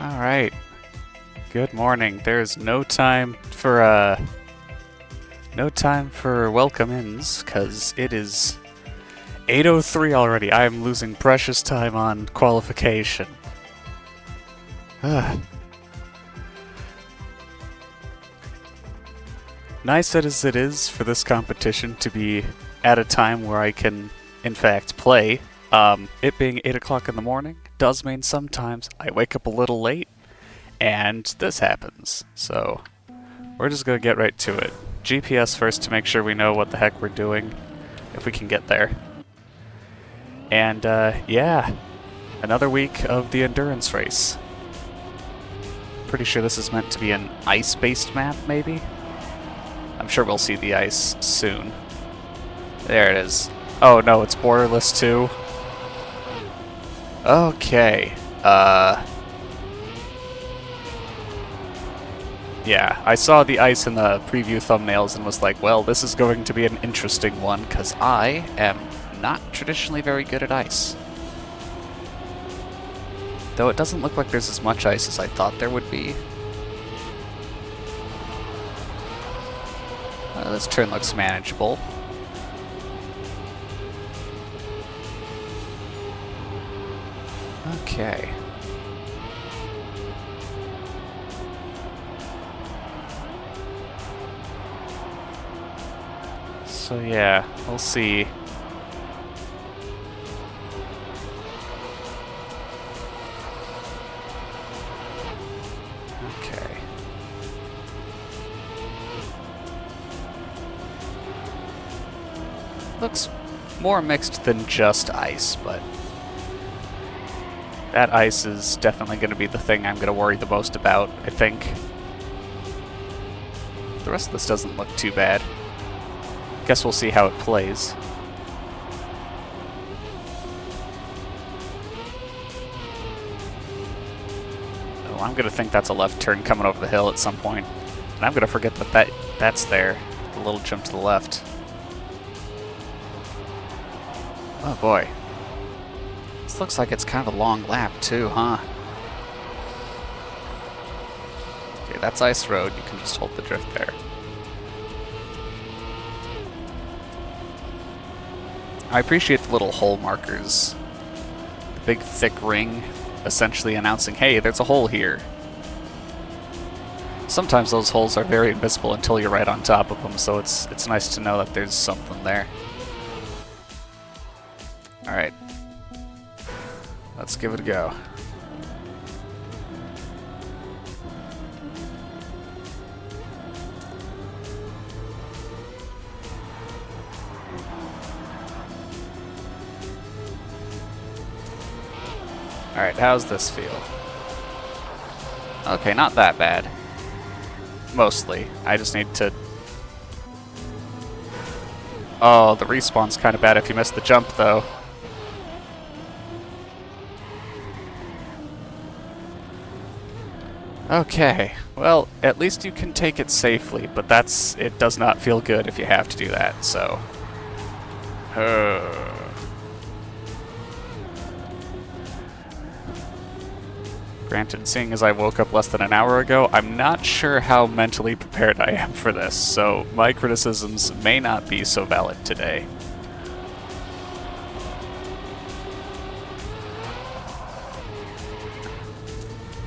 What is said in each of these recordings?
Alright. Good morning. There's no time for welcome ins, cause it is 8:03 already. I am losing precious time on qualification. Nice as it is for this competition to be at a time where I can, in fact, play. It being 8 o'clock in the morning does mean sometimes I wake up a little late, and this happens. So, we're just gonna get right to it. GPS first to make sure we know what the heck we're doing, if we can get there. And, yeah, another week of the endurance race. Pretty sure this is meant to be an ice-based map, maybe? I'm sure we'll see the ice soon. There it is. Oh no, it's borderless too. Okay. Yeah, I saw the ice in the preview thumbnails and was like, well, this is going to be an interesting one, because I am not traditionally very good at ice. Though it doesn't look like there's as much ice as I thought there would be. This turn looks manageable. Okay. So yeah, we'll see. Okay. Looks more mixed than just ice, but that ice is definitely going to be the thing I'm going to worry the most about, I think. The rest of this doesn't look too bad. Guess we'll see how it plays. Oh, I'm going to think that's a left turn coming over the hill at some point. And I'm going to forget that that's there. The little jump to the left. Oh boy. This looks like it's kind of a long lap too, huh? Okay, that's ice road. You can just hold the drift there. I appreciate the little hole markers. The big thick ring essentially announcing, hey, there's a hole here. Sometimes those holes are very invisible until you're right on top of them, so it's nice to know that there's something there. Alright. Let's give it a go. Alright, how's this feel? Okay, not that bad. Mostly. I just need to... Oh, the respawn's kind of bad if you miss the jump, though. Okay, well, at least you can take it safely, but it does not feel good if you have to do that, so... Granted, seeing as I woke up less than an hour ago, I'm not sure how mentally prepared I am for this, so my criticisms may not be so valid today.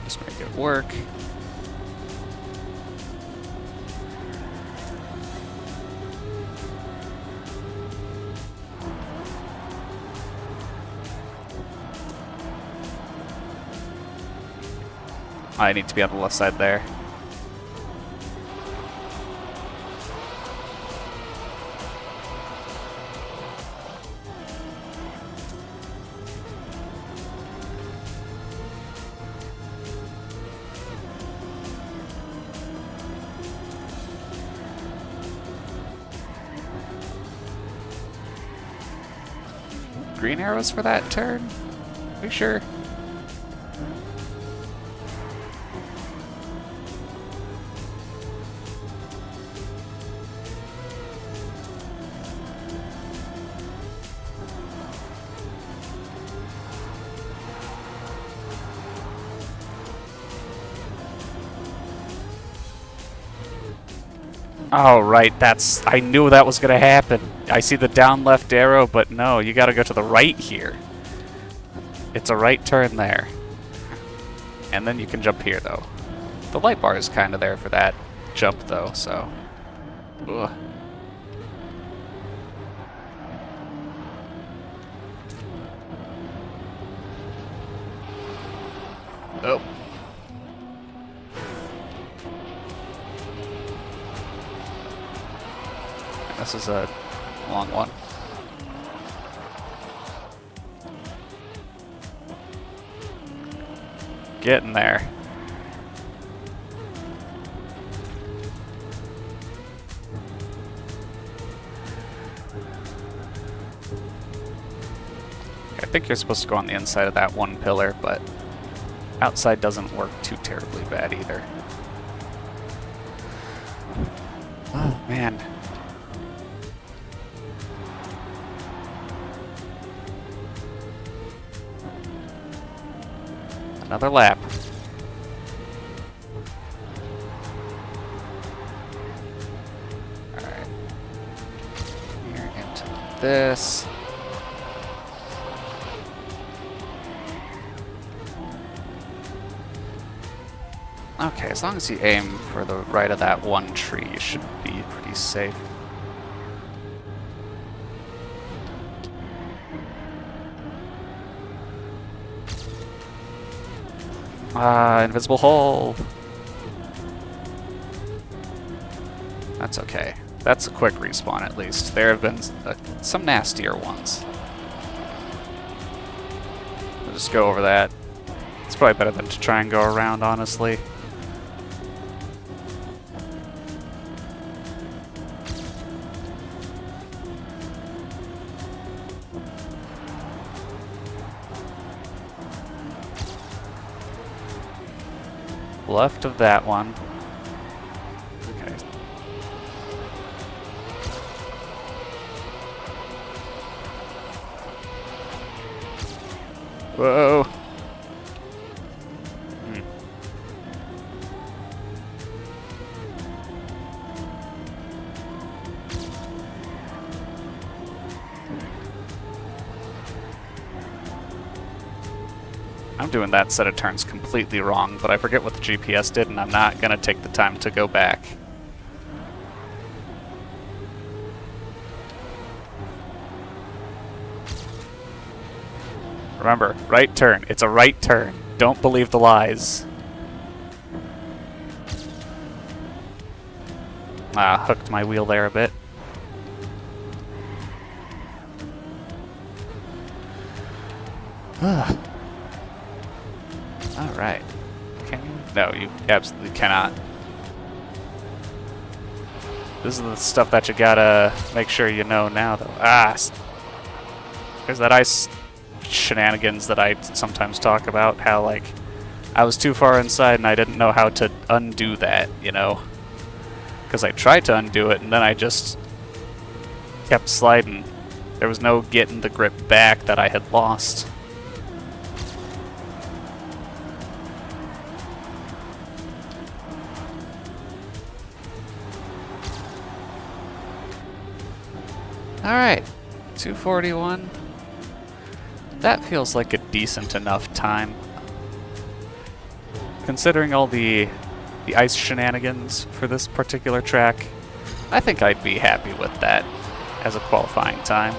Just make it work. I need to be on the left side there. Green arrows for that turn? Are you sure? Oh, right, I knew that was gonna happen. I see the down left arrow, but no, you gotta go to the right here. It's a right turn there. And then you can jump here, though. The light bar is kind of there for that jump, though, so... Ugh. Oh. This is a long one. Getting there. I think you're supposed to go on the inside of that one pillar, but outside doesn't work too terribly bad either. Oh, man. Another lap. Alright. Here into this. Okay, as long as you aim for the right of that one tree, you should be pretty safe. Invisible hole. That's okay. That's a quick respawn at least. There have been some nastier ones. We'll just go over that. It's probably better than to try and go around, honestly. Left of that one. Okay. Whoa. I'm doing that set of turns completely wrong, but I forget what the GPS did, and I'm not going to take the time to go back. Remember, right turn. It's a right turn. Don't believe the lies. Hooked my wheel there a bit. Alright. Can you? No, you absolutely cannot. This is the stuff that you gotta make sure you know now, though. There's that ice shenanigans that I sometimes talk about, how, like, I was too far inside and I didn't know how to undo that, you know? Because I tried to undo it and then I just kept sliding. There was no getting the grip back that I had lost. Alright, 241. That feels like a decent enough time. Considering all the ice shenanigans for this particular track, I think I'd be happy with that as a qualifying time.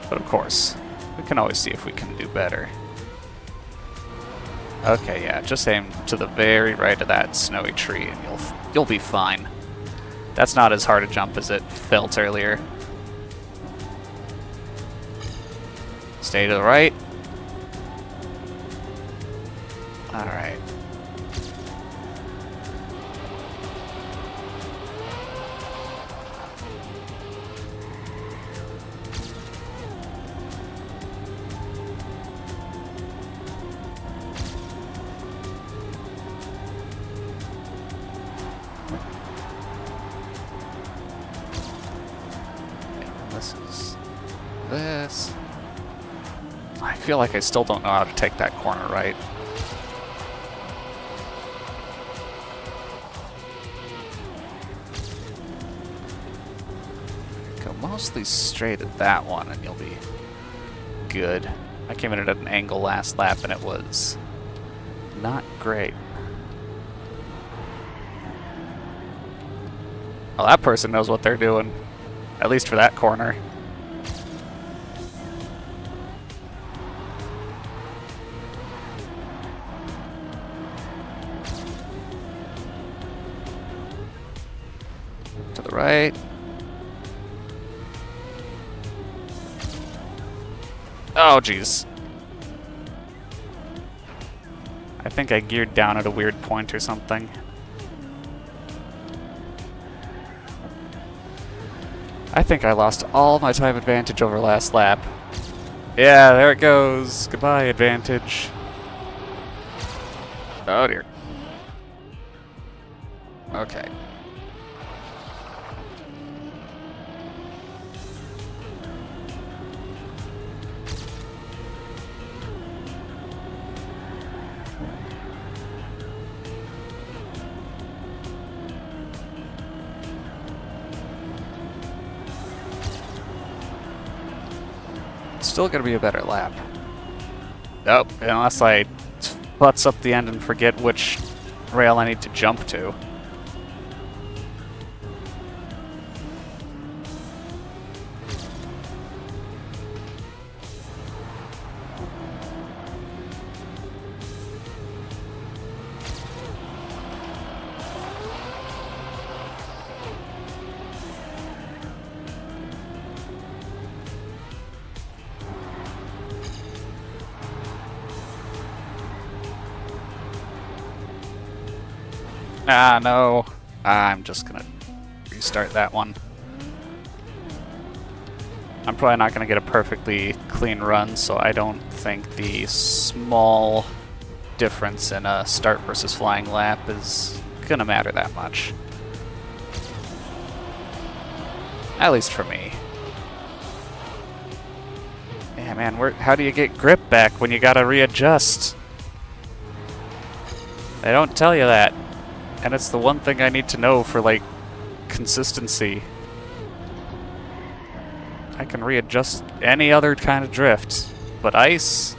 But of course, we can always see if we can do better. Okay, yeah, just aim to the very right of that snowy tree and you'll be fine. That's not as hard a jump as it felt earlier. Stay to the right. Alright. This is this. I feel like I still don't know how to take that corner right. mostly straight at that one and you'll be good. I came in at an angle last lap and it was not great. Well, that person knows what they're doing, at least for that corner. To the right. Oh, jeez. I think I geared down at a weird point or something. I think I lost all my time advantage over last lap. Yeah, there it goes. Goodbye, advantage. Oh, dear. Okay. Still gonna be a better lap. Nope, unless I butts up the end and forget which rail I need to jump to. Ah, no. I'm just gonna restart that one. I'm probably not gonna get a perfectly clean run, so I don't think the small difference in a start versus flying lap is gonna matter that much. At least for me. Yeah, man, how do you get grip back when you gotta readjust? They don't tell you that. And it's the one thing I need to know for, like, consistency. I can readjust any other kind of drift, but ice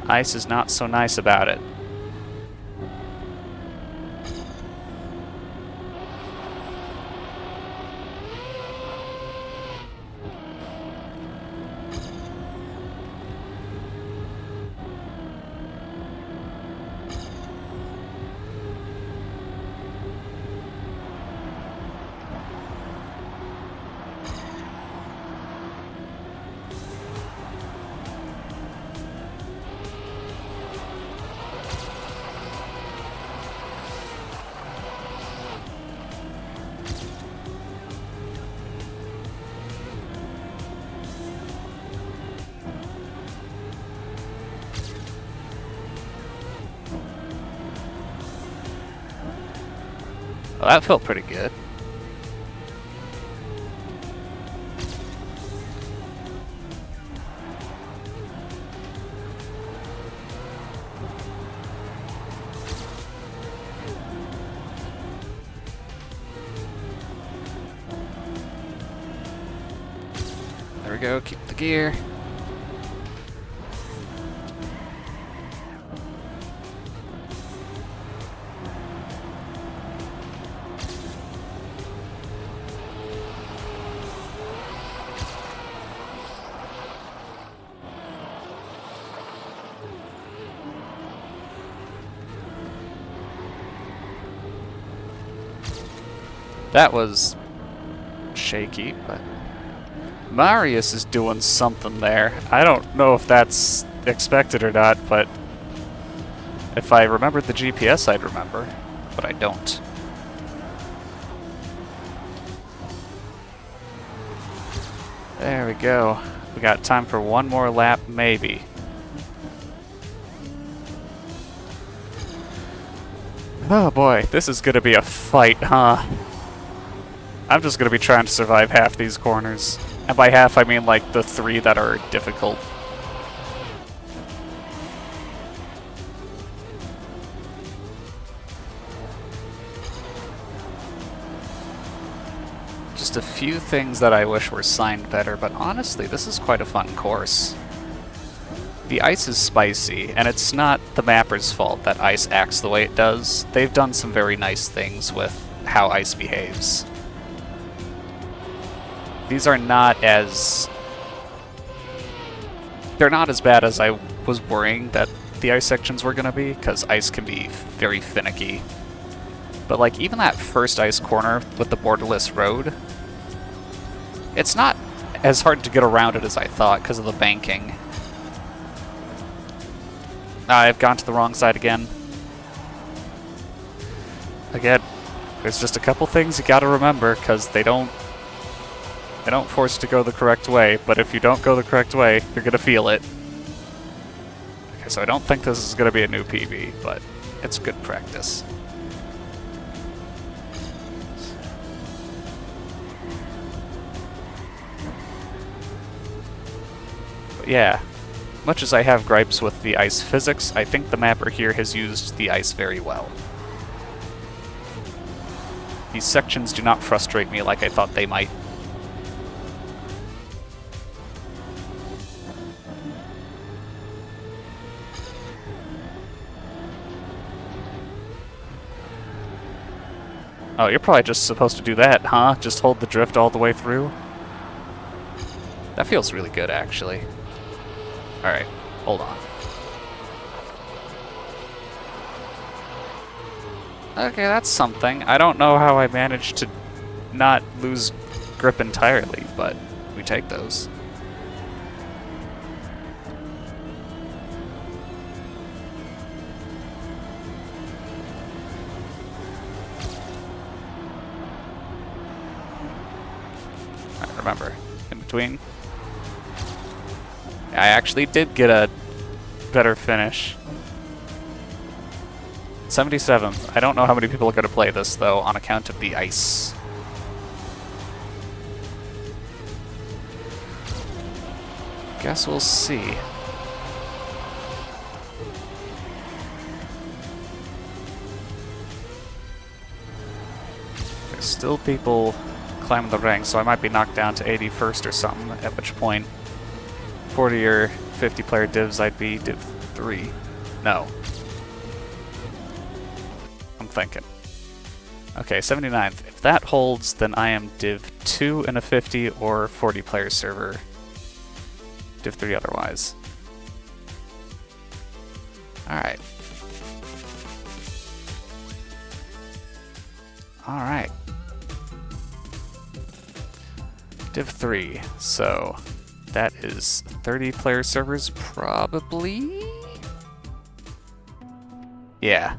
is not so nice about it. Well, that felt pretty good. There we go, keep the gear. That was shaky, but Marius is doing something there. I don't know if that's expected or not, but if I remembered the GPS, I'd remember, but I don't. There we go. We got time for one more lap, maybe. Oh boy, this is gonna be a fight, huh? I'm just gonna be trying to survive half these corners. And by half, I mean like the 3 that are difficult. Just just a few things that I wish were signed better, but honestly, this is quite a fun course. The ice is spicy, and it's not the mapper's fault that ice acts the way it does. They've done some very nice things with how ice behaves. These are not as... They're not as bad as I was worrying that the ice sections were going to be, because ice can be very finicky. But like, even that first ice corner with the borderless road, it's not as hard to get around it as I thought because of the banking. I've gone to the wrong side again. Again, there's just a couple things you gotta remember, because they don't force you to go the correct way, but if you don't go the correct way, you're gonna feel it. Okay, so I don't think this is gonna be a new PB, but it's good practice. But yeah, much as I have gripes with the ice physics, I think the mapper here has used the ice very well. These sections do not frustrate me like I thought they might. Oh, you're probably just supposed to do that, huh? Just hold the drift all the way through? That feels really good, actually. Alright, hold on. Okay, that's something. I don't know how I managed to not lose grip entirely, but we take those. Alright, remember, in between. I actually did get a better finish. 77th. I don't know how many people are going to play this, though, on account of the ice. Guess we'll see. There's still people climbing the ranks, so I might be knocked down to 81st or something, at which point 40 or 50 player divs, I'd be div 3. No. I'm thinking. Okay, 79th. If that holds, then I am div 2 in a 50 or 40 player server. Div 3 otherwise. Alright. Alright. Div 3, so that is 30 player servers, probably? Yeah.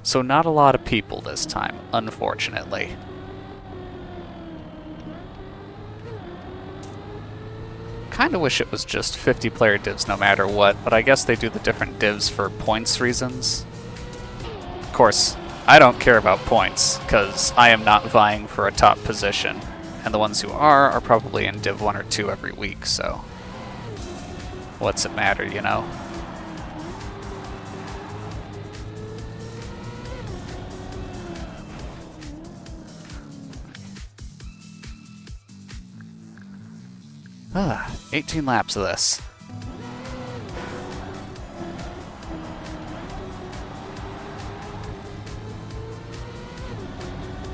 So not a lot of people this time, unfortunately. Kinda wish it was just 50 player divs no matter what, but I guess they do the different divs for points reasons. Of course, I don't care about points, because I am not vying for a top position. And the ones who are probably in Div 1 or 2 every week, so what's it matter, you know? Ah, 18 laps of this.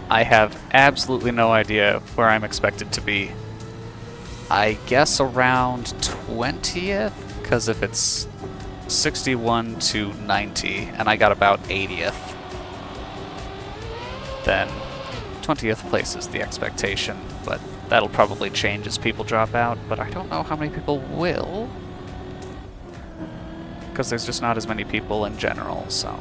I have absolutely no idea where I'm expected to be. I guess around 20th? Because if it's 61 to 90, and I got about 80th, then 20th place is the expectation, but that'll probably change as people drop out, but I don't know how many people will, because there's just not as many people in general, so...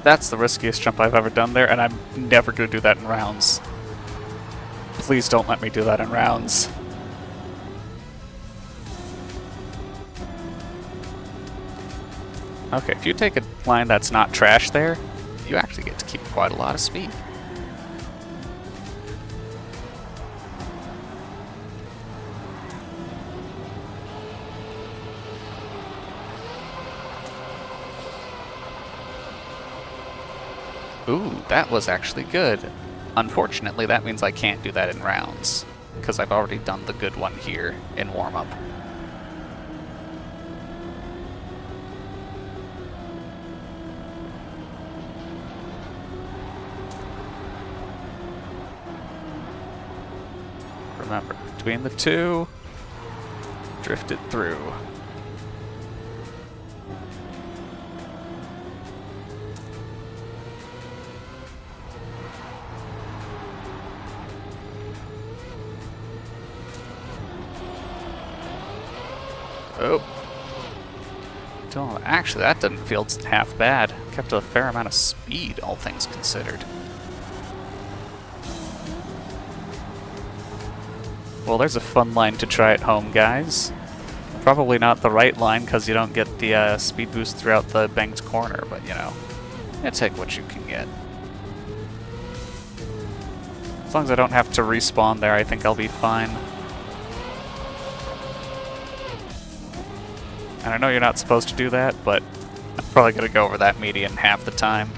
That's the riskiest jump I've ever done there, and I'm never going to do that in rounds. Please don't let me do that in rounds. Okay, if you take a line that's not trash there, you actually get to keep quite a lot of speed. Ooh, that was actually good. Unfortunately, that means I can't do that in rounds, because I've already done the good one here in warm-up. Remember, between the two, drift it through. Oh. Actually, that didn't feel half bad. Kept a fair amount of speed, all things considered. Well, there's a fun line to try at home, guys. Probably not the right line because you don't get the speed boost throughout the banked corner, but you know, you take what you can get. As long as I don't have to respawn there, I think I'll be fine. And I know you're not supposed to do that, but I'm probably going to go over that median half the time.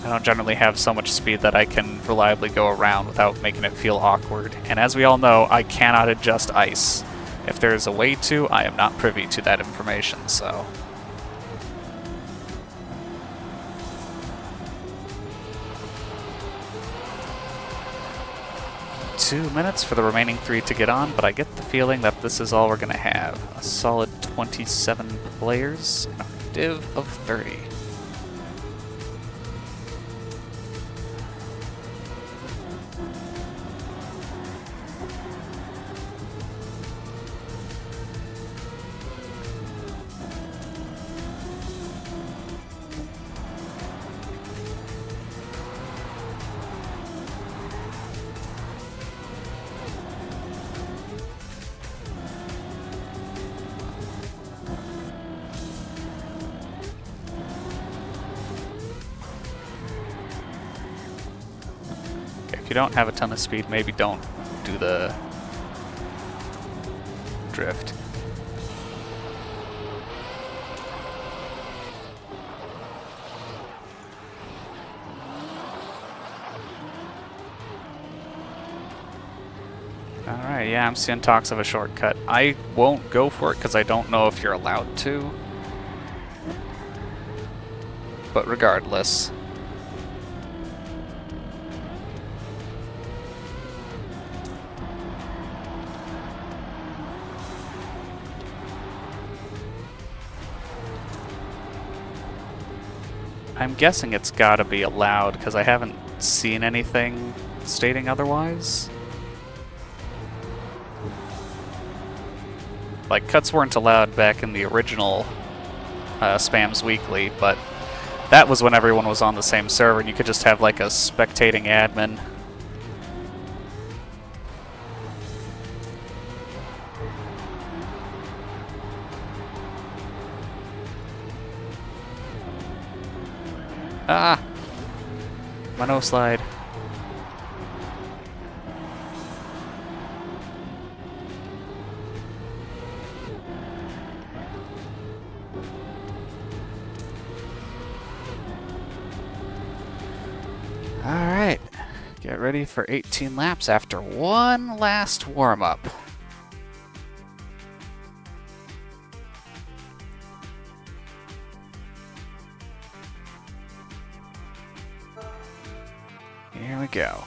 I don't generally have so much speed that I can reliably go around without making it feel awkward. And as we all know, I cannot adjust ice. If there is a way to, I am not privy to that information, so... 2 minutes for the remaining 3 to get on, but I get the feeling that this is all we're going to have. A solid 27 players and a div of 30. If you don't have a ton of speed, maybe don't do the drift. Alright, yeah, I'm seeing talks of a shortcut. I won't go for it because I don't know if you're allowed to. But regardless... I'm guessing it's gotta be allowed, because I haven't seen anything stating otherwise. Like, cuts weren't allowed back in the original Spams Weekly, but that was when everyone was on the same server, and you could just have, like, a spectating admin. Ah! My no slide. Alright. Get ready for 18 laps after one last warm-up. Here we go.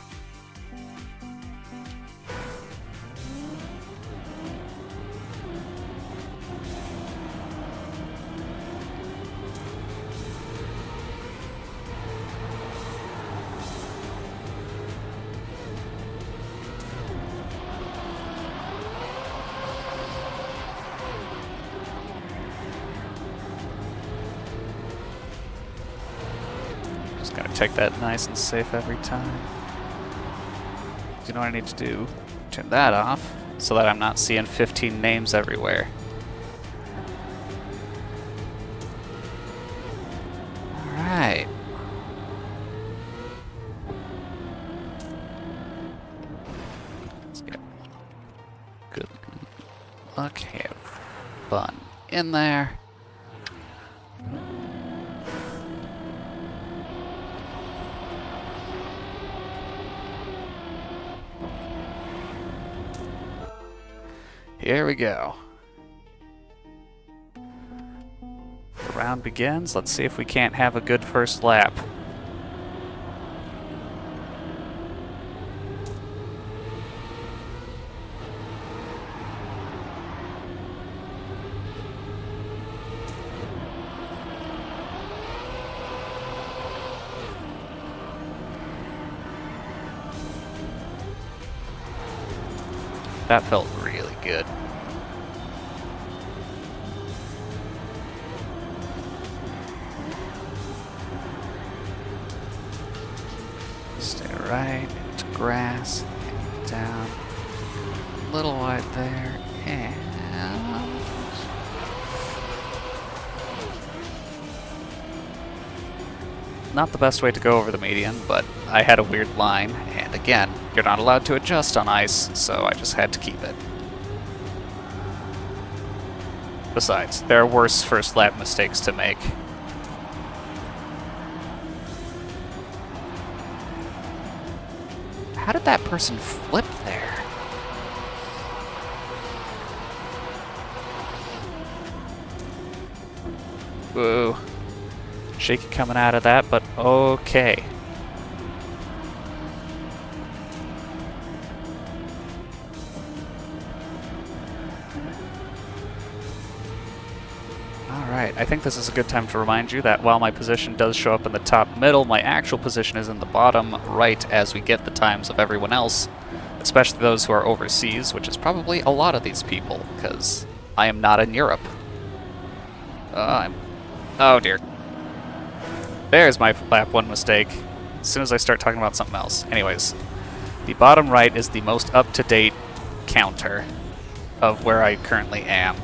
Just gotta take that nice and safe every time. You know what I need to do? Turn that off so that I'm not seeing 15 names everywhere. Alright. Let's get good luck, have fun in there. Here we go. The round begins. Let's see if we can't have a good first lap. That felt really good. Stay right into grass, and down, a little wide there, and not the best way to go over the median, but I had a weird line, and again, you're not allowed to adjust on ice, so I just had to keep it. Besides, there are worse first lap mistakes to make. How did that person flip there? Whoa. Shaky coming out of that, but okay. Alright, I think this is a good time to remind you that while my position does show up in the top middle, my actual position is in the bottom right as we get the times of everyone else, especially those who are overseas, which is probably a lot of these people, because I am not in Europe. Oh dear. There's my lap 1 mistake, as soon as I start talking about something else. Anyways, the bottom right is the most up-to-date counter of where I currently am.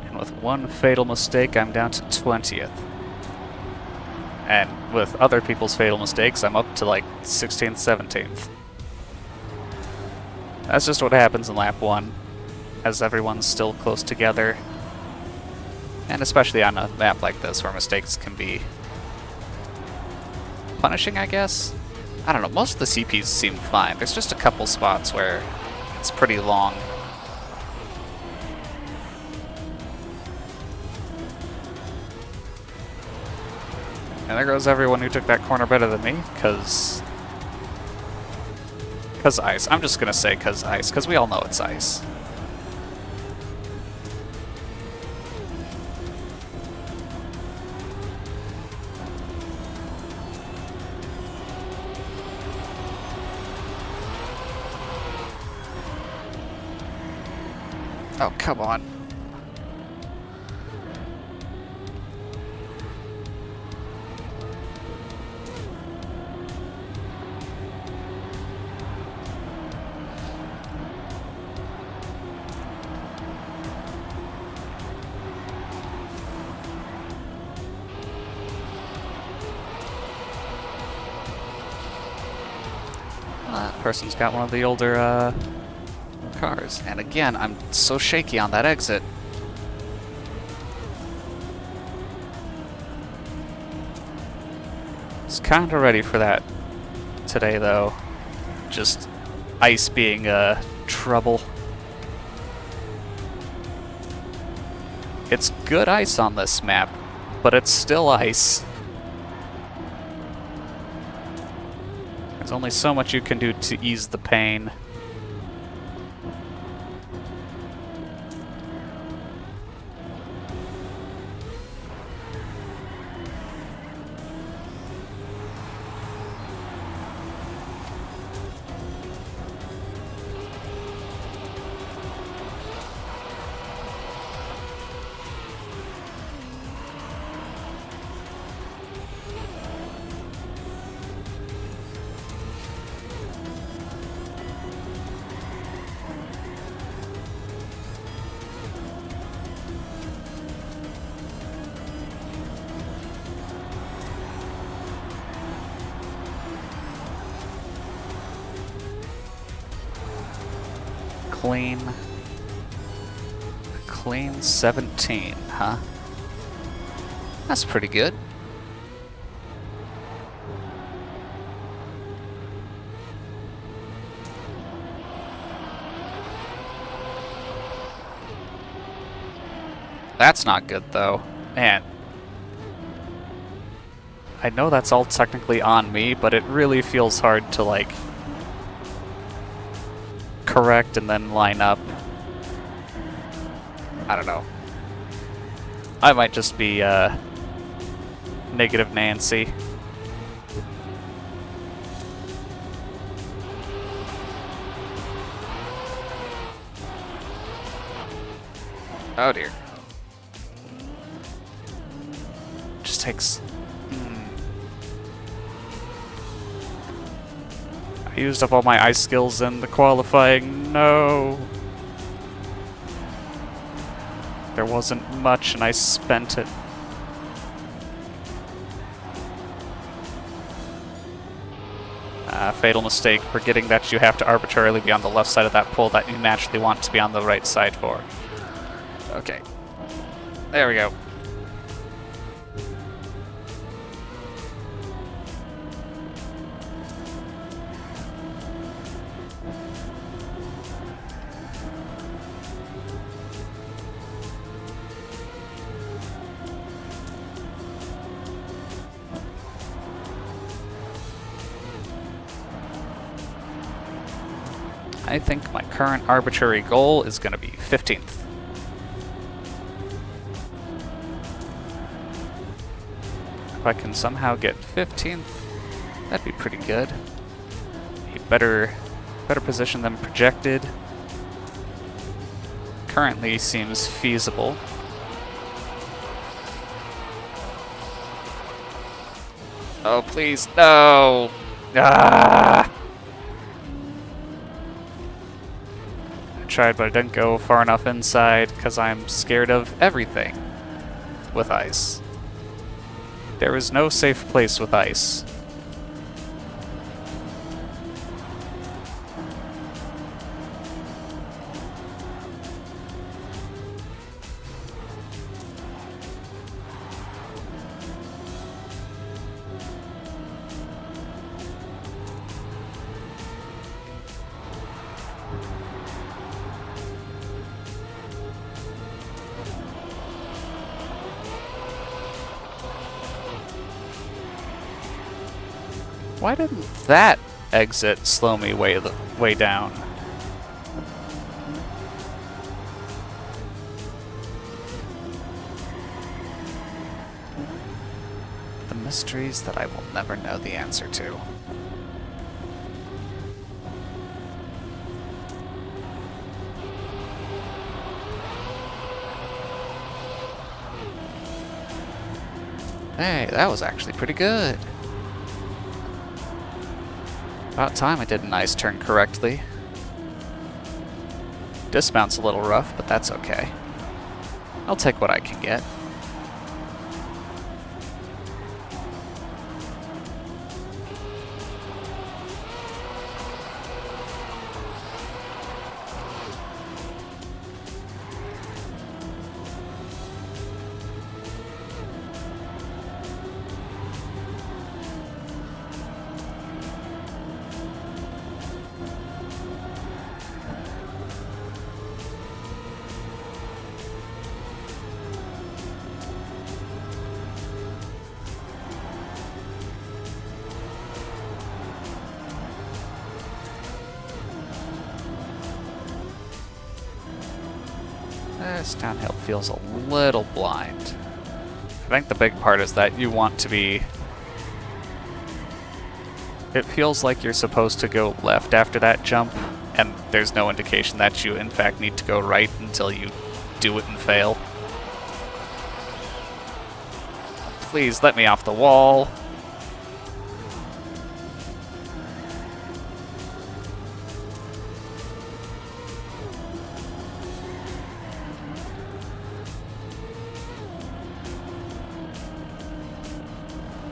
And with one fatal mistake, I'm down to 20th. And with other people's fatal mistakes, I'm up to like 16th, 17th. That's just what happens in lap 1, as everyone's still close together. And especially on a map like this, where mistakes can be punishing, I guess? I don't know, most of the CPs seem fine. There's just a couple spots where it's pretty long. And there goes everyone who took that corner better than me, cause ice. I'm just gonna say cause ice, cause we all know it's ice. Oh, come on. That person's got one of the older, cars. And again, I'm so shaky on that exit. It's kind of ready for that today, though. Just ice being trouble. It's good ice on this map, but it's still ice. There's only so much you can do to ease the pain. Clean 17, huh? That's pretty good. That's not good, though. Man. I know that's all technically on me, but it really feels hard to, like, correct and then line up. I don't know. I might just be, Negative Nancy. Oh dear. Just takes... I used up all my ice skills in the qualifying. No. There wasn't much and I spent it. Fatal mistake, forgetting that you have to arbitrarily be on the left side of that pole that you naturally want to be on the right side for. Okay. There we go. I think my current arbitrary goal is going to be 15th. If I can somehow get 15th, that'd be pretty good. A better position than projected. Currently seems feasible. Oh, please, no! Ah! Tried, but I didn't go far enough inside because I'm scared of everything with ice. There is no safe place with ice. Why didn't that exit slow me way down? The mysteries that I will never know the answer to. Hey, that was actually pretty good. About time I did a nice turn correctly. Dismount's a little rough, but that's okay. I'll take what I can get. This downhill feels a little blind. I think the big part is that you want to be... It feels like you're supposed to go left after that jump, and there's no indication that you in fact need to go right until you do it and fail. Please let me off the wall.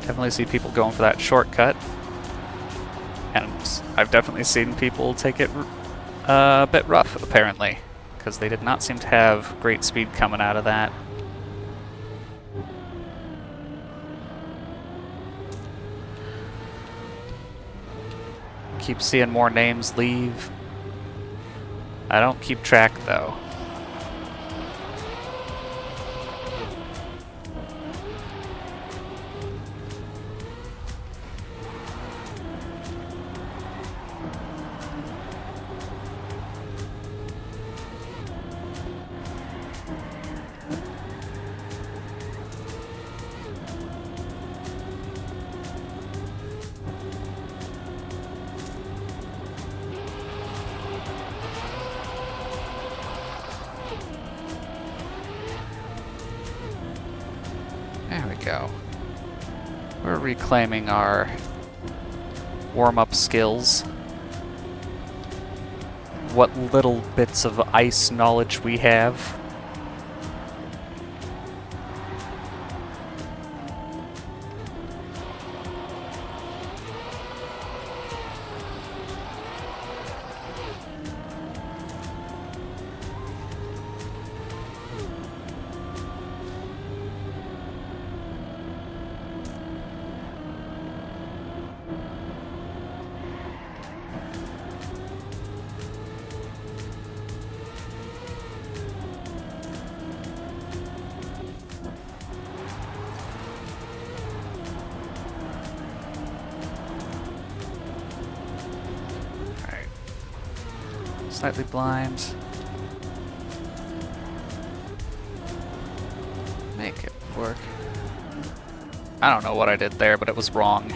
Definitely see people going for that shortcut. And I've definitely seen people take it a bit rough, apparently, because they did not seem to have great speed coming out of that. Keep seeing more names leave. I don't keep track, though. There we go. We're reclaiming our warm-up skills. What little bits of ice knowledge we have. Slightly blind. Make it work. I don't know what I did there, but it was wrong.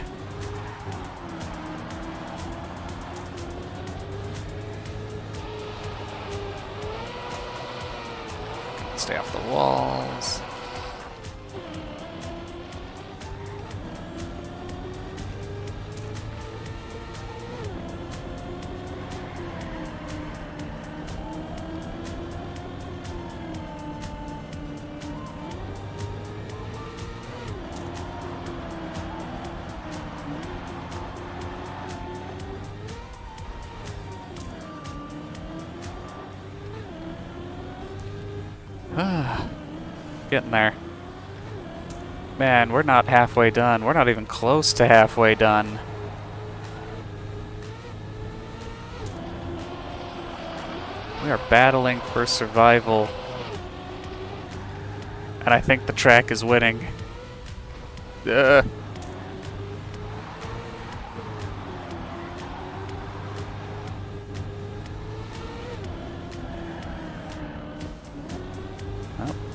Stay off the walls. Getting there. Man, we're not halfway done. We're not even close to halfway done. We are battling for survival. And I think the track is winning. Ugh.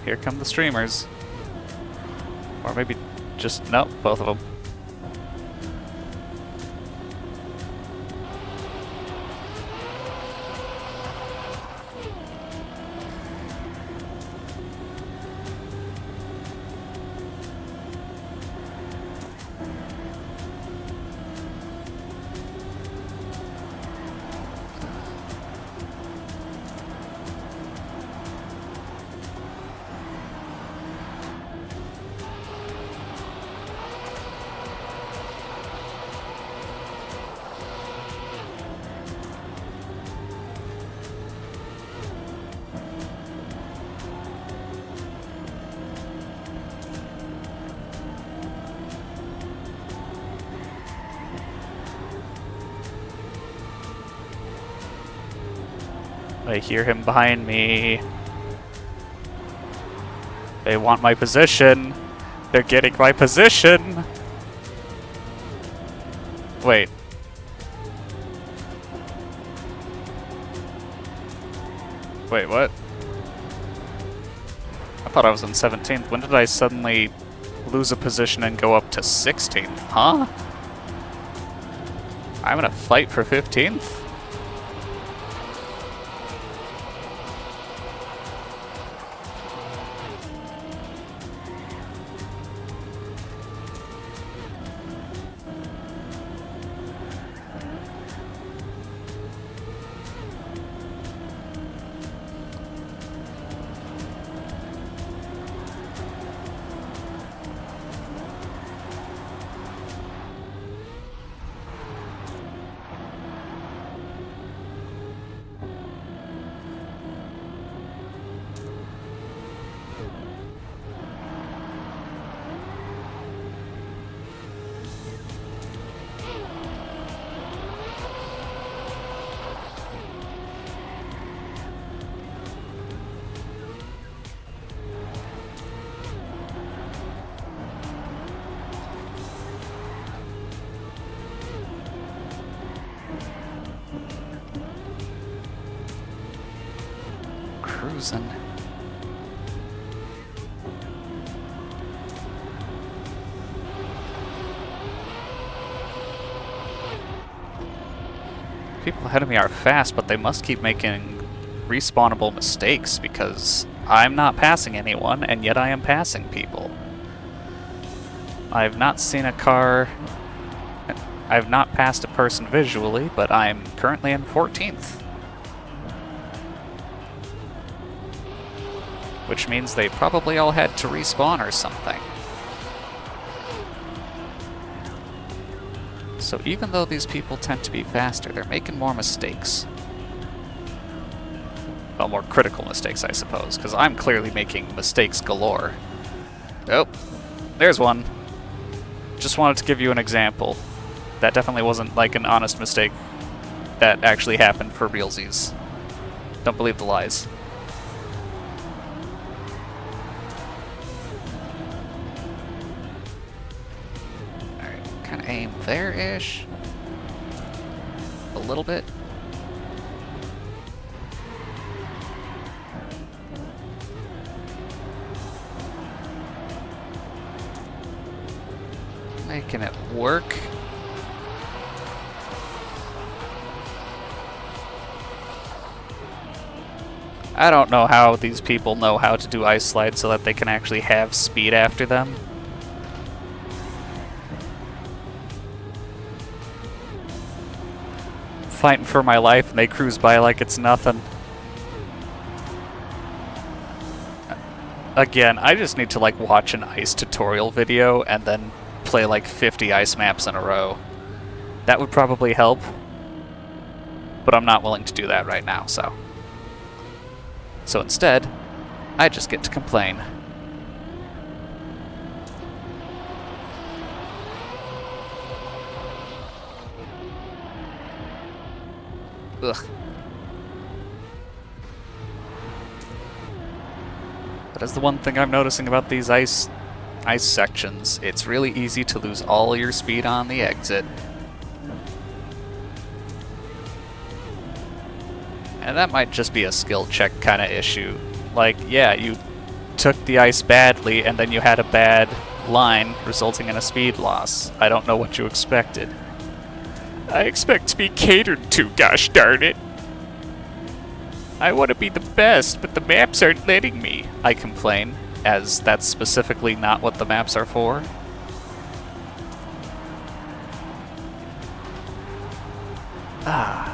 Here come the streamers. Or maybe just, nope, both of them. I hear him behind me. They want my position. They're getting my position. Wait. Wait, what? thought I was in 17th. When did I suddenly lose a position and go up to 16th? Huh? I'm gonna fight for 15th? Cruising. People ahead of me are fast, but they must keep making respawnable mistakes because I'm not passing anyone, and yet I am passing people. I've not seen a car... I've not passed a person visually, but I'm currently in 14th. Which means they probably all had to respawn or something. So even though these people tend to be faster, they're making more mistakes. Well, more critical mistakes, I suppose, because I'm clearly making mistakes galore. Oh, there's one. Just wanted to give you an example. That definitely wasn't like an honest mistake. That actually happened for realsies. Don't believe the lies. Kind of aim there-ish. A little bit. Making it work. I don't know how these people know how to do ice slides so that they can actually have speed after them. Fighting for my life and they cruise by like it's nothing. Again, I just need to like watch an ice tutorial video and then play like 50 ice maps in a row. That would probably help, but I'm not willing to do that right now, so. So instead, I just get to complain. Ugh. That is the one thing I'm noticing about these ice sections. It's really easy to lose all your speed on the exit. And that might just be a skill check kind of issue. Like, yeah, you took the ice badly and then you had a bad line resulting in a speed loss. I don't know what you expected. I expect to be catered to, gosh darn it. I want to be the best, but the maps aren't letting me, I complain, as that's specifically not what the maps are for. Ah.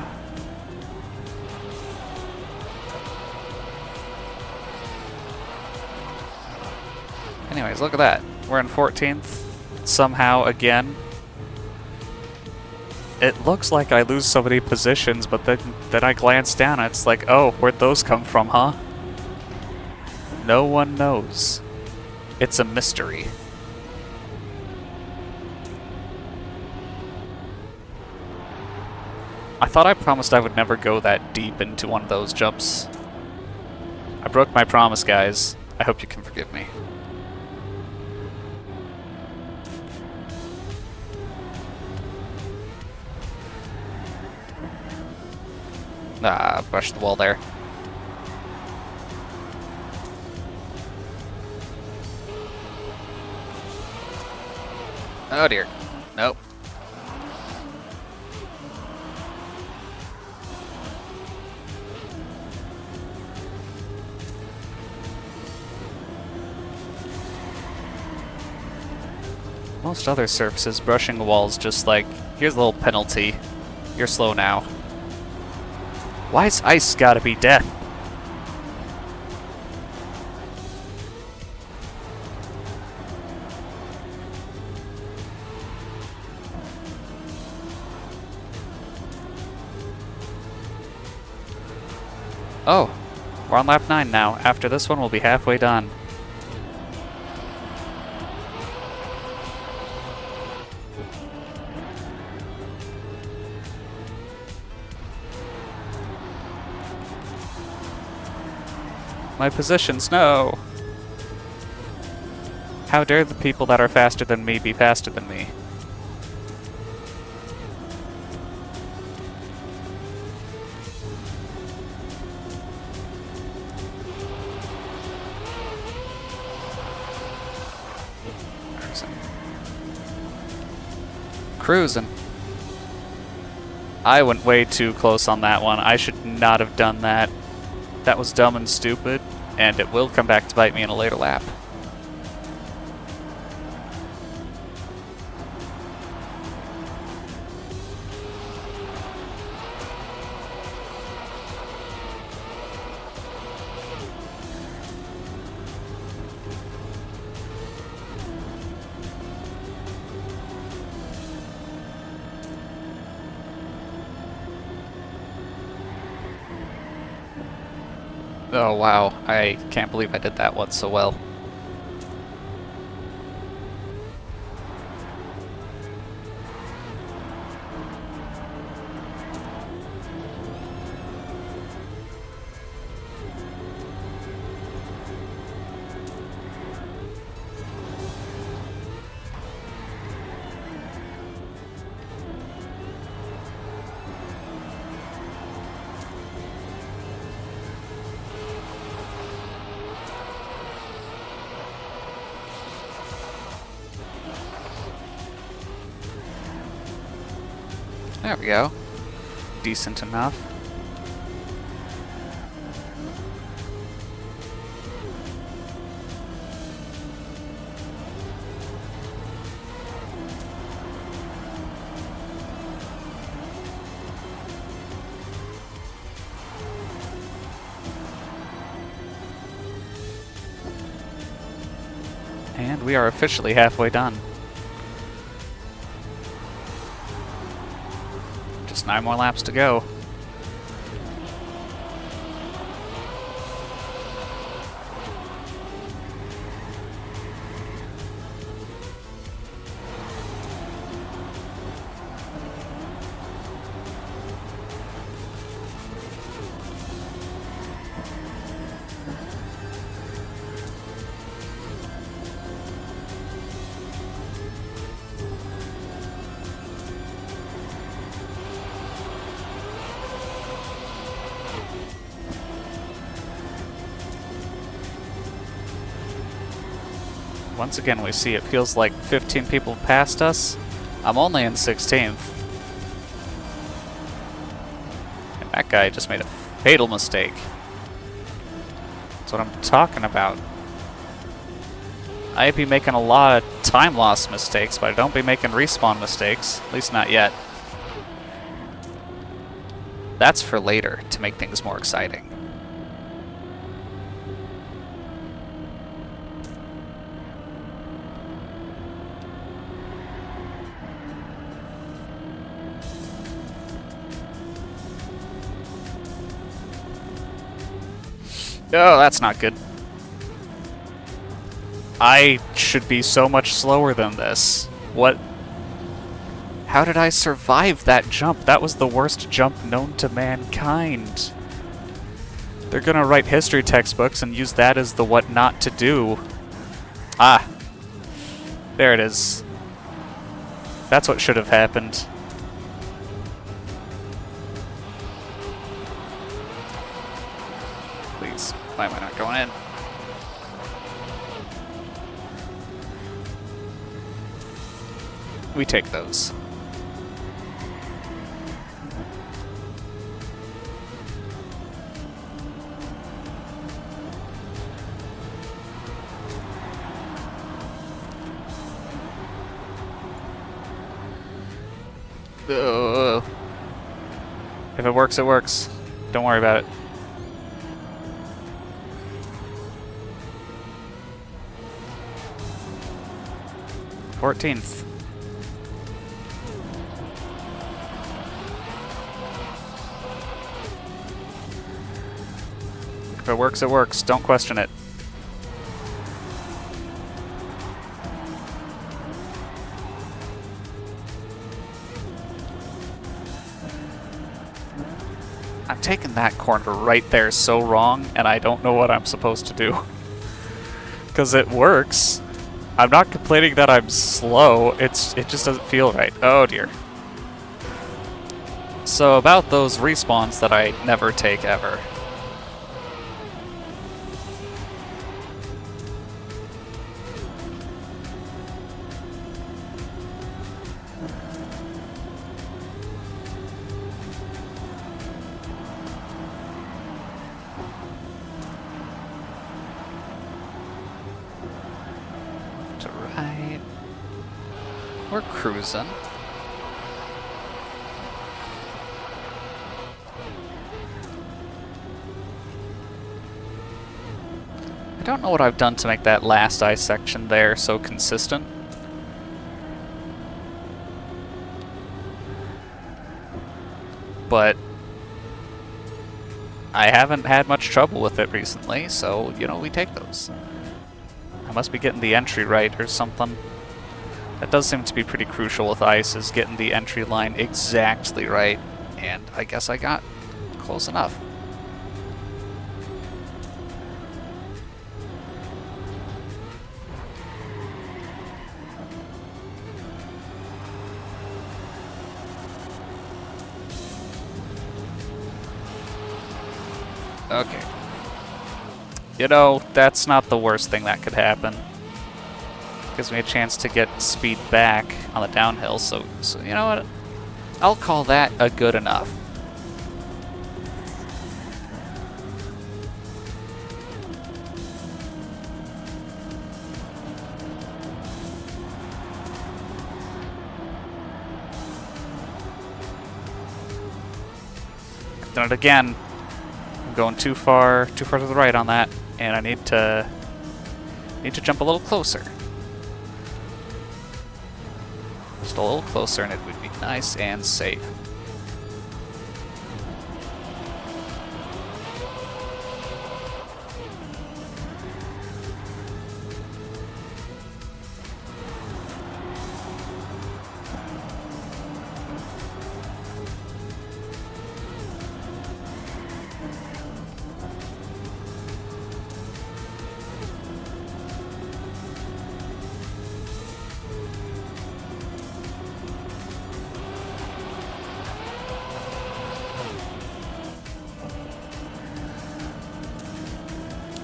Anyways, look at that. We're in 14th. Somehow, again. It looks like I lose so many positions, but then I glance down and it's like, oh, where'd those come from, huh? No one knows. It's a mystery. I thought I promised I would never go that deep into one of those jumps. I broke my promise, guys. I hope you can forgive me. Ah, brushed the wall there. Oh dear. Nope. Most other surfaces, brushing walls just like, here's a little penalty. You're slow now. Why's ice gotta be death? Oh, we're on lap 9 now. After this one, we'll be halfway done. My positions, no! How dare the people that are faster than me be faster than me? Cruising. I went way too close on that one. I should not have done that. That was dumb and stupid, and it will come back to bite me in a later lap. Oh wow, I can't believe I did that one so well. There we go. Decent enough. And we are officially halfway done. Just 9 more laps to go. Once again, we see it feels like 15 people passed us. I'm only in 16th. And that guy just made a fatal mistake. That's what I'm talking about. I be making a lot of time loss mistakes, but I don't be making respawn mistakes. At least not yet. That's for later, to make things more exciting. Oh, that's not good. I should be so much slower than this. What? How did I survive that jump? That was the worst jump known to mankind. They're gonna write history textbooks and use that as the what not to do. Ah. There it is. That's what should have happened. Please, why am I not going in? we take those. If it works, it works. Don't worry about it. $14th. If it works, it works. Don't question it. I'm taking that corner right there so wrong, and I don't know what I'm supposed to do. Because it works. I'm not complaining that I'm slow, it just doesn't feel right. Oh dear. So about those respawns that I never take ever. To right. We're cruising. I don't know what I've done to make that last ice section there so consistent. But I haven't had much trouble with it recently, so, you know, we take those. I must be getting the entry right or something. That does seem to be pretty crucial with ice, is getting the entry line exactly right. And I guess I got close enough. Okay. You know, that's not the worst thing that could happen. Gives me a chance to get speed back on the downhill, so you know what? I'll call that a good enough. I've done it again. I'm going too far to the right on that, and I need to jump a little closer. Just a little closer and it would be nice and safe.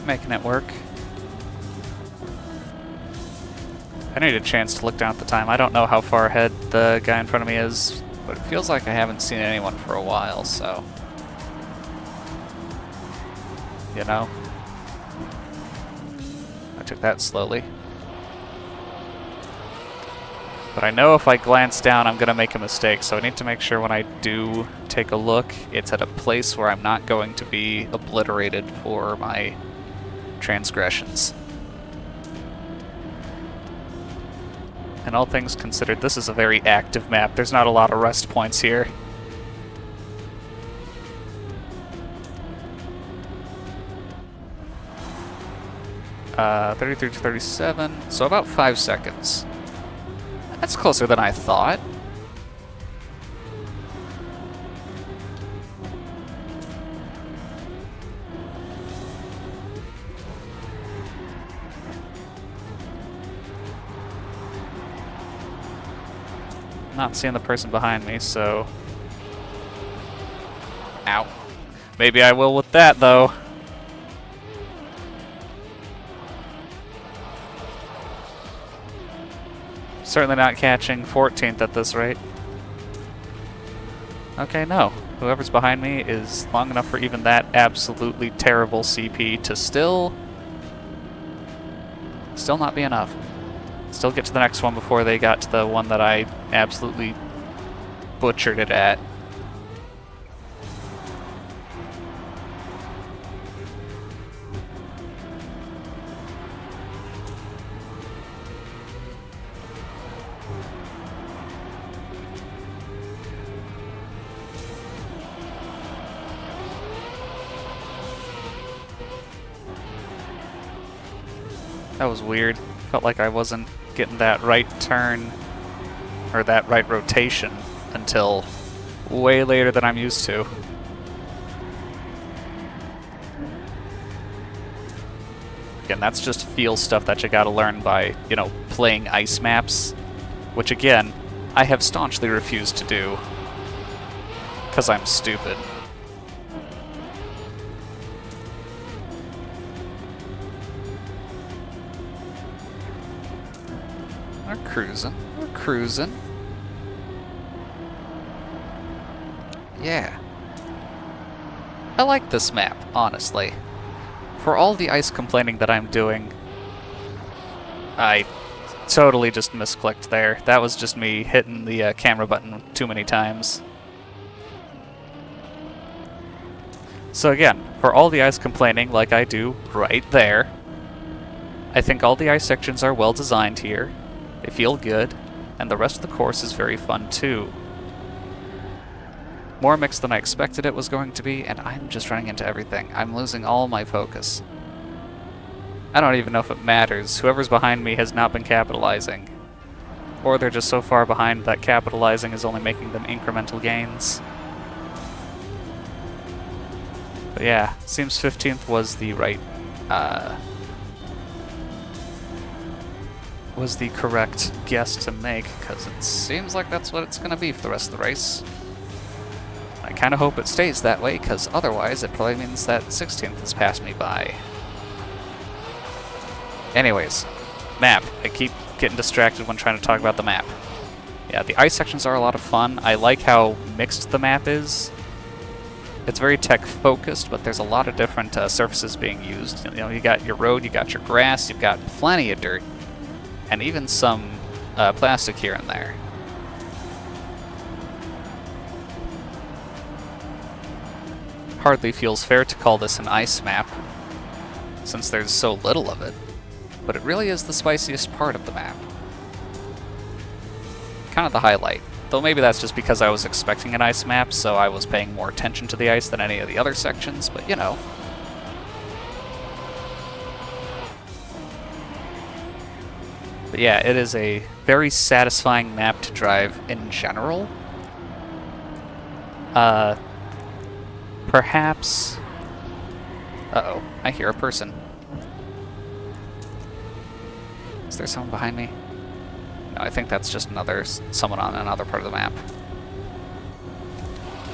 Making it work. I need a chance to look down at the time. I don't know how far ahead the guy in front of me is, but it feels like I haven't seen anyone for a while, so... You know? I took that slowly. But I know if I glance down, I'm gonna make a mistake, so I need to make sure when I do take a look, it's at a place where I'm not going to be obliterated for my transgressions. And all things considered, this is a very active map. There's not a lot of rest points here. Uh, 33 to 37, so about 5 seconds. That's closer than I thought. Not seeing the person behind me, so... Ow. Maybe I will with that, though. Certainly not catching 14th at this rate. Okay, no. Whoever's behind me is long enough for even that absolutely terrible CP to still not be enough. Still get to the next one before they got to the one that I absolutely butchered it at. That was weird. Felt like I wasn't getting that right turn or that right rotation until way later than I'm used to. Again, that's just feel stuff that you gotta learn by, you know, playing ice maps, which again, I have staunchly refused to do because I'm stupid. We're cruising. We're cruising. Yeah. I like this map, honestly. For all the ice complaining that I'm doing, I totally just misclicked there. That was just me hitting the camera button too many times. So again, for all the ice complaining like I do right there, I think all the ice sections are well designed here. They feel good, and the rest of the course is very fun too. More mixed than I expected it was going to be, and I'm just running into everything. I'm losing all my focus. I don't even know if it matters. Whoever's behind me has not been capitalizing. Or they're just so far behind that capitalizing is only making them incremental gains. But yeah, seems 15th was the right, was the correct guess to make, because it seems like that's what it's going to be for the rest of the race. I kind of hope it stays that way, because otherwise it probably means that 16th has passed me by. Anyways, map. I keep getting distracted when trying to talk about the map. Yeah, the ice sections are a lot of fun. I like how mixed the map is. It's very tech-focused, but there's a lot of different surfaces being used. You know, you got your road, you got your grass, you've got plenty of dirt, and even some plastic here and there. Hardly feels fair to call this an ice map, since there's so little of it, but it really is the spiciest part of the map. Kind of the highlight, though maybe that's just because I was expecting an ice map, so I was paying more attention to the ice than any of the other sections, but you know. But yeah, it is a very satisfying map to drive in general. Perhaps... Uh-oh, I hear a person. Is there someone behind me? No, I think that's just someone on another part of the map.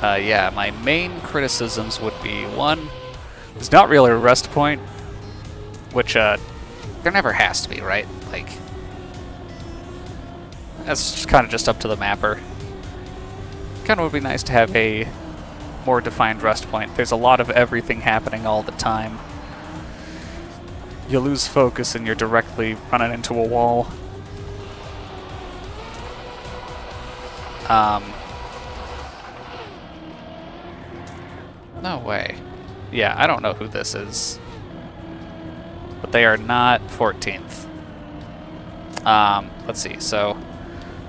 Yeah, my main criticisms would be, one, there's not really a rest point, which, there never has to be, right? Like, that's just kind of just up to the mapper. Kind of would be nice to have a more defined rest point. There's a lot of everything happening all the time. You lose focus and you're directly running into a wall. No way. Yeah, I don't know who this is. But they are not 14th. Let's see, so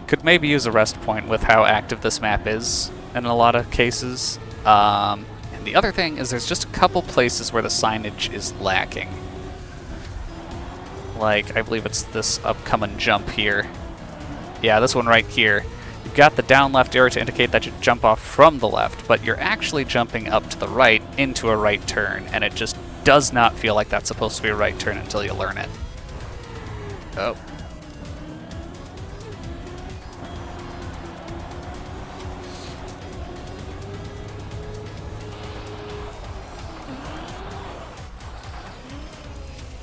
could maybe use a rest point with how active this map is in a lot of cases. And the other thing is there's just a couple places where the signage is lacking. Like, I believe it's this upcoming jump here. Yeah, this one right here. You've got the down left arrow to indicate that you jump off from the left, but you're actually jumping up to the right into a right turn, and it just does not feel like that's supposed to be a right turn until you learn it. Oh.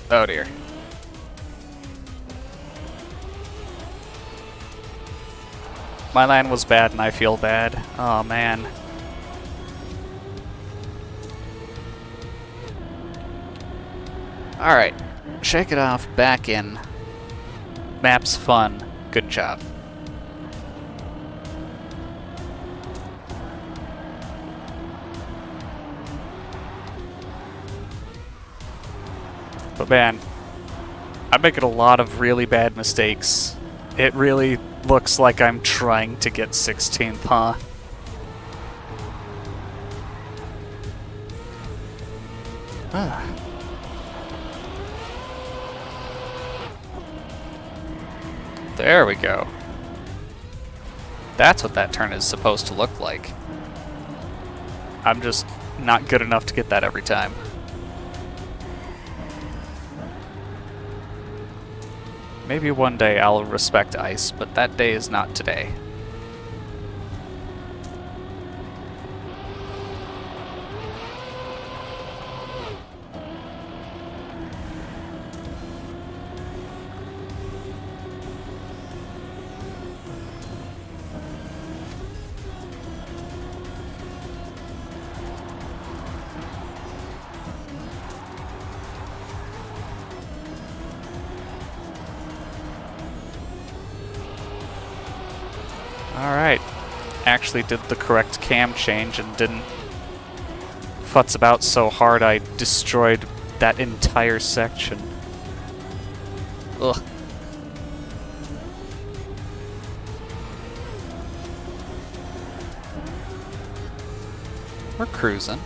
Oh dear. my land was bad and I feel bad. Oh man. Alright, shake it off, back in. Map's fun. Good job. But man, I'm making a lot of really bad mistakes. It really looks like I'm trying to get 16th, huh? There we go. That's what that turn is supposed to look like. I'm just not good enough to get that every time. Maybe one day I'll respect ice, but that day is not today. Alright, actually did the correct cam change and didn't futz about so hard I destroyed that entire section. Ugh. We're cruising.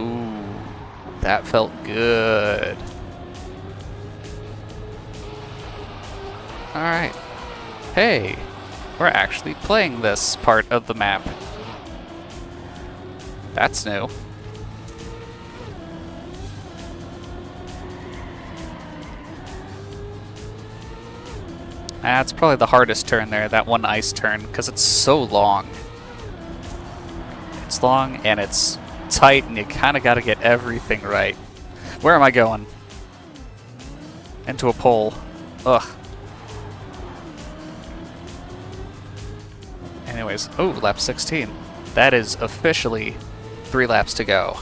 Ooh, that felt good. Alright. Hey, we're actually playing this part of the map. That's new. That's probably the hardest turn there, that one ice turn, because it's so long. It's long and it's tight and you kind of got to get everything right. Where am I going? Into a pole. Ugh. Anyways, oh, lap 16. That is officially 3 laps to go.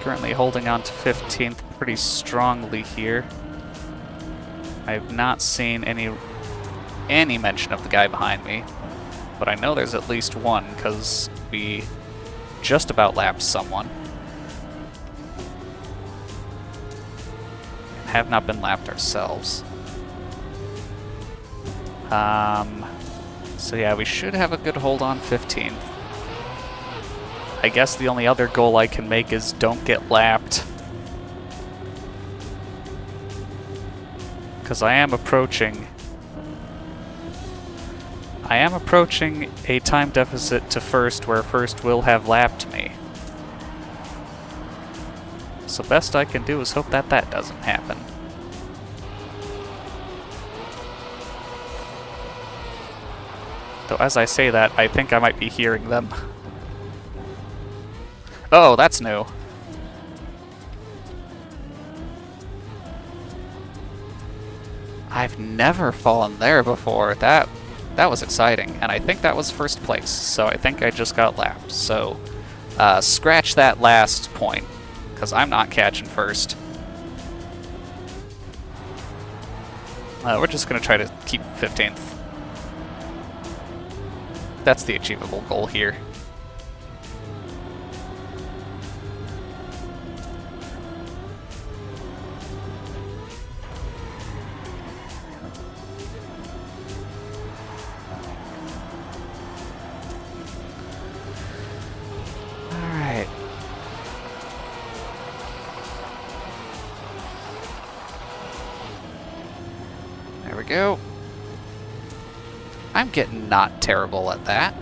Currently holding on to 15th pretty strongly here. I've not seen any mention of the guy behind me, but I know there's at least one because we just about lapped someone. Have not been lapped ourselves. So yeah, we should have a good hold on 15th. I guess the only other goal I can make is don't get lapped. Because I am approaching a time deficit to first where first will have lapped me. So best I can do is hope that that doesn't happen. Though as I say that, I think I might be hearing them. Oh, that's new. I've never fallen there before. That was exciting, and I think that was first place, so I think I just got lapped. So, scratch that last point, because I'm not catching first. We're just going to try to keep 15th. That's the achievable goal here. I'm getting not terrible at that.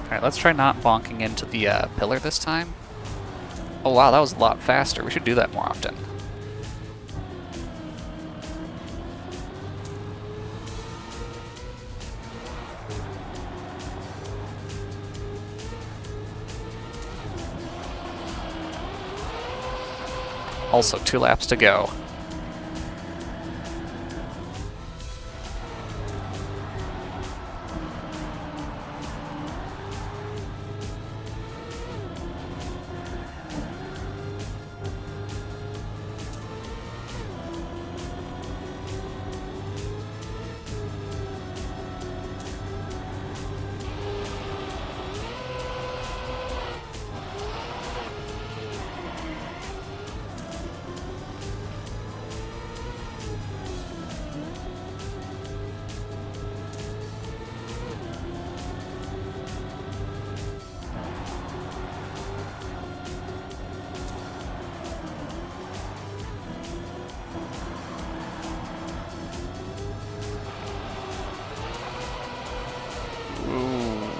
Alright, let's try not bonking into the pillar this time. Oh wow, that was a lot faster. We should do that more often. Also, 2 laps to go.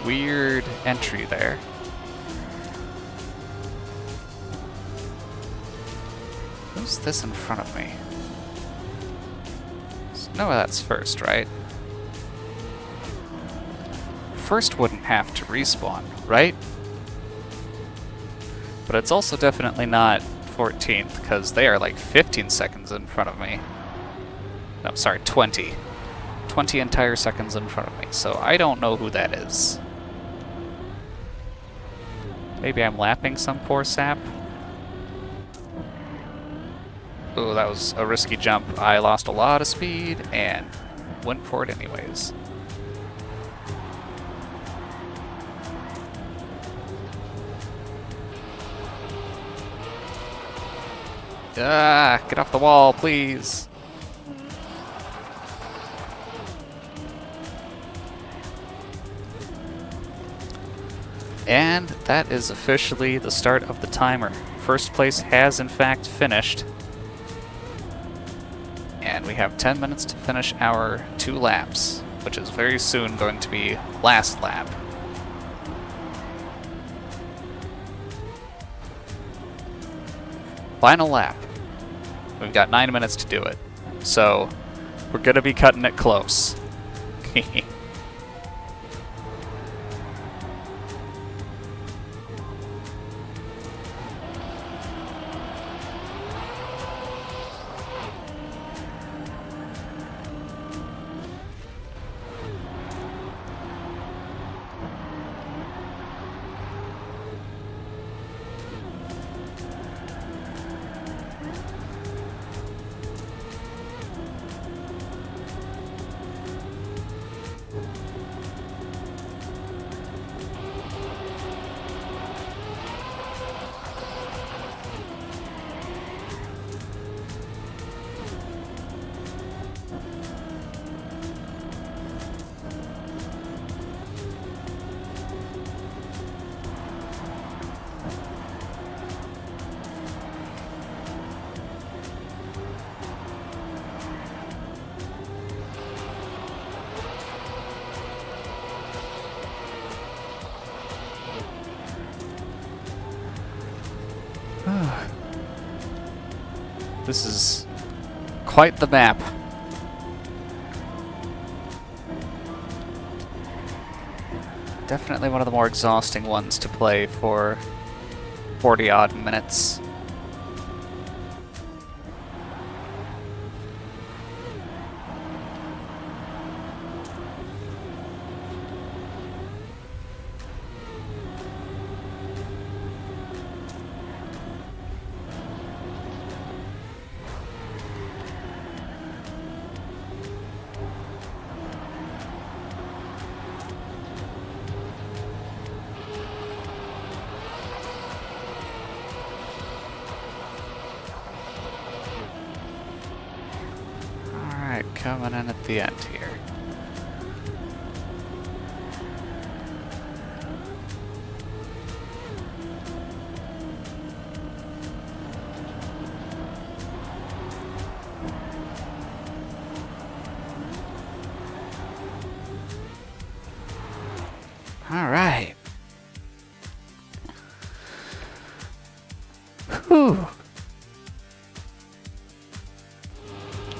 Weird entry there. Who's this in front of me? No, that's first, right? First wouldn't have to respawn, right? But it's also definitely not 14th, because they are like 15 seconds in front of me. No, sorry, 20. 20 entire seconds in front of me, so I don't know who that is. Maybe I'm lapping some poor sap. Oh, that was a risky jump. I lost a lot of speed and went for it anyways. Ah, get off the wall, please. And that is officially the start of the timer. First place has in fact finished. And we have 10 minutes to finish our 2 laps, which is very soon going to be last lap. Final lap. We've got 9 minutes to do it. So, we're gonna be cutting it close. This is quite the map. Definitely one of the more exhausting ones to play for 40-odd minutes. Coming in at the end here. Alright. Whew.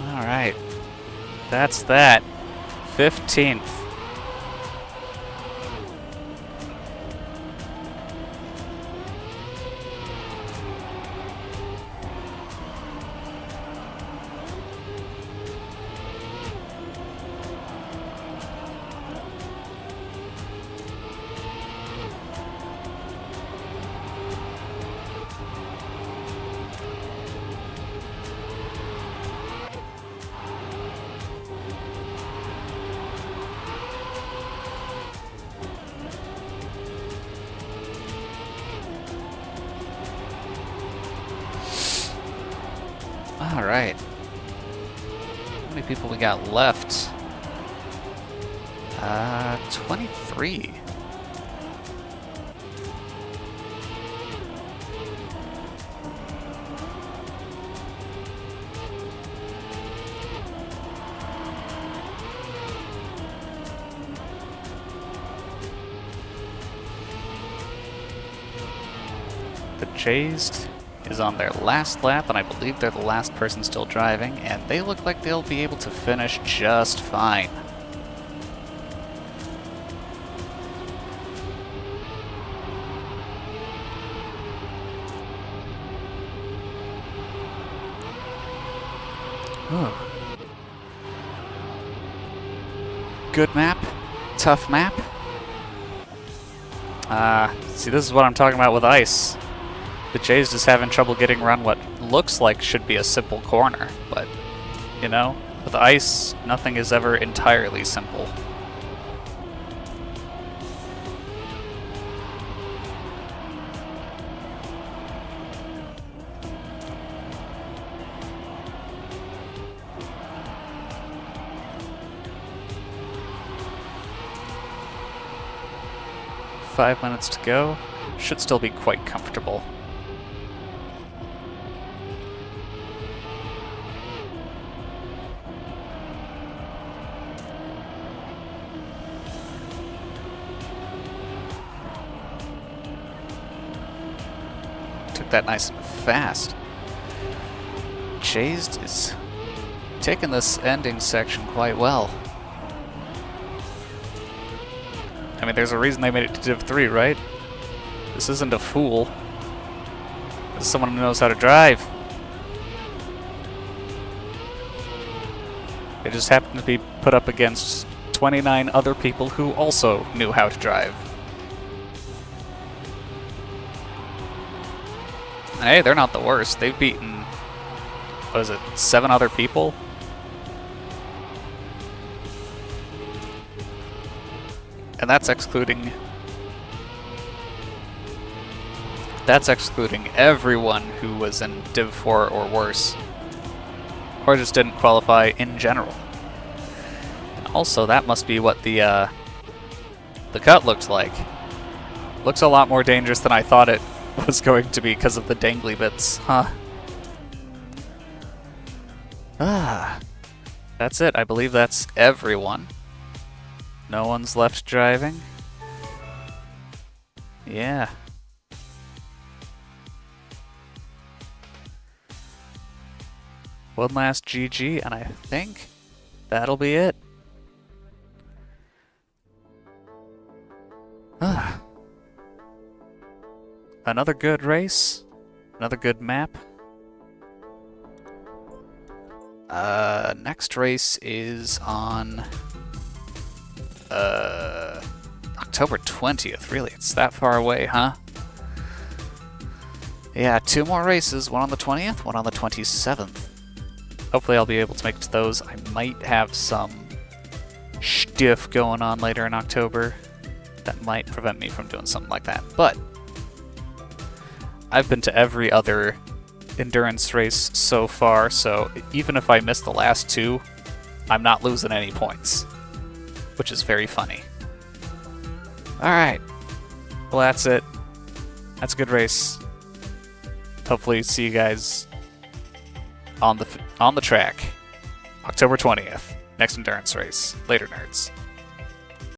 Alright. That's that. 15th. Alright. How many people we got left? 23. The Chased is on their last lap, and I believe they're the last person still driving, and they look like they'll be able to finish just fine. Ooh. Good map, tough map. See, this is what I'm talking about with ice. The Jays just having trouble getting around what looks like should be a simple corner, but, you know, with ice, nothing is ever entirely simple. Five minutes to go. Should still be quite comfortable. Took that nice and fast. Chased is taking this ending section quite well. I mean, there's a reason they made it to Div 3, right? This isn't a fool. This is someone who knows how to drive. They just happened to be put up against 29 other people who also knew how to drive. And hey, they're not the worst. They've beaten, what is it, 7 other people? And that's excluding everyone who was in Div 4 or worse, or just didn't qualify in general. And also, that must be what the cut looked like. Looks a lot more dangerous than I thought it was going to be because of the dangly bits, huh? That's it. I believe that's everyone. No one's left driving. Yeah. One last GG, and I think that'll be it. Another good race. Another good map. Next race is on October 20th. Really, it's that far away, huh? Yeah, 2 more races, one on the 20th, one on the 27th. Hopefully I'll be able to make it to those. I might have some stiff going on later in October that might prevent me from doing something like that. But I've been to every other endurance race so far, so even if I miss the last 2, I'm not losing any points, which is very funny. Alright, well that's it. That's a good race. Hopefully see you guys on the track, October 20th, next endurance race. Later, nerds.